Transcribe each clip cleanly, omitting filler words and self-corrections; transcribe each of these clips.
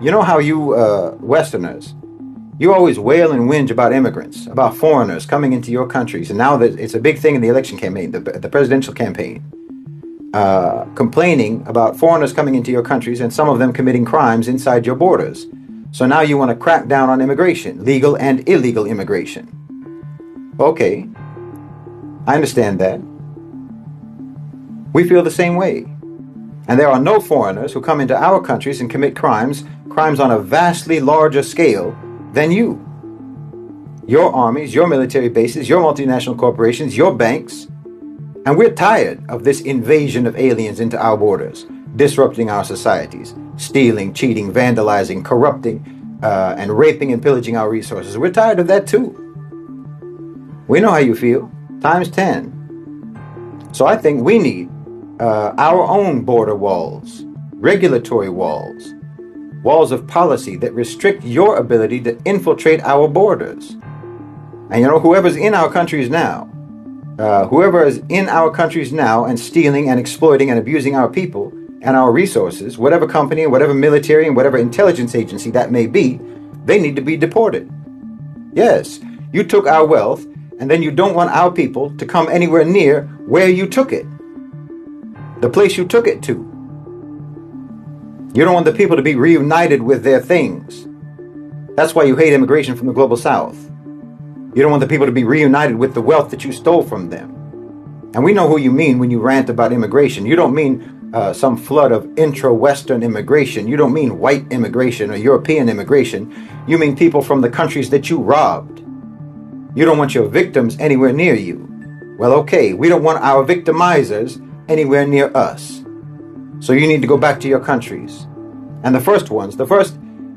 You know how you Westerners, you always wail and whinge about immigrants, about foreigners coming into your countries, and now that it's a big thing in the election campaign, the presidential campaign, complaining about foreigners coming into your countries and some of them committing crimes inside your borders. So now you want to crack down on immigration, legal and illegal immigration. Okay, I understand that. We feel the same way. And there are no foreigners who come into our countries and commit crimes on a vastly larger scale than you. Your armies, your military bases, your multinational corporations, your banks. And we're tired of this invasion of aliens into our borders, disrupting our societies, stealing, cheating, vandalizing, corrupting, and raping and pillaging our resources. We're tired of that too. We know how you feel, times 10. So I think we need our own border walls, regulatory walls, walls of policy that restrict your ability to infiltrate our borders. And you know, whoever is in our countries now and stealing and exploiting and abusing our people and our resources, whatever company, whatever military, and whatever intelligence agency that may be, they need to be deported. Yes, you took our wealth, and then you don't want our people to come anywhere near where you took it, the place you took it to. You don't want the people to be reunited with their things. That's why you hate immigration from the global south. You don't want the people to be reunited with the wealth that you stole from them. And we know who you mean when you rant about immigration. You don't mean some flood of intra-Western immigration. You don't mean white immigration or European immigration. You mean people from the countries that you robbed. You don't want your victims anywhere near you. Well, okay, we don't want our victimizers anywhere near us. So you need to go back to your countries. And the first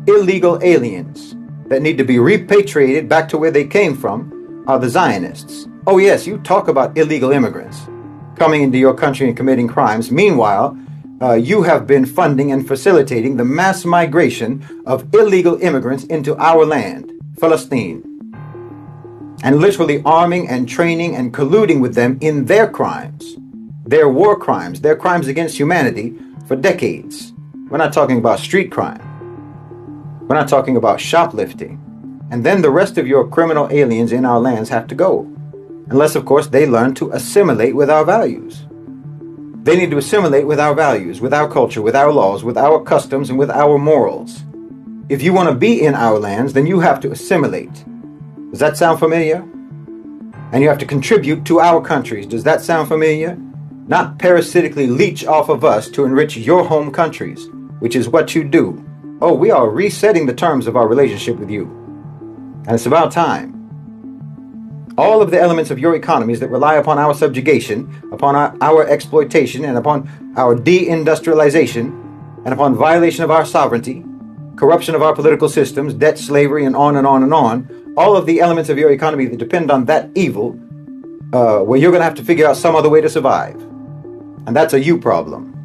illegal aliens that need to be repatriated back to where they came from are the Zionists. Oh yes, you talk about illegal immigrants coming into your country and committing crimes. Meanwhile, you have been funding and facilitating the mass migration of illegal immigrants into our land, Palestine, and literally arming and training and colluding with them in their crimes, their war crimes, their crimes against humanity for decades. We're not talking about street crime. We're not talking about shoplifting. And then the rest of your criminal aliens in our lands have to go. Unless, of course, they learn to assimilate with our values. They need to assimilate with our values, with our culture, with our laws, with our customs, and with our morals. If you want to be in our lands, then you have to assimilate. Does that sound familiar? And you have to contribute to our countries. Does that sound familiar? Not parasitically leech off of us to enrich your home countries, which is what you do. Oh, we are resetting the terms of our relationship with you. And it's about time. All of the elements of your economies that rely upon our subjugation, upon our exploitation, and upon our deindustrialization, and upon violation of our sovereignty, corruption of our political systems, debt, slavery, and on and on and on, all of the elements of your economy that depend on that evil, well, you're going to have to figure out some other way to survive. And that's a you problem.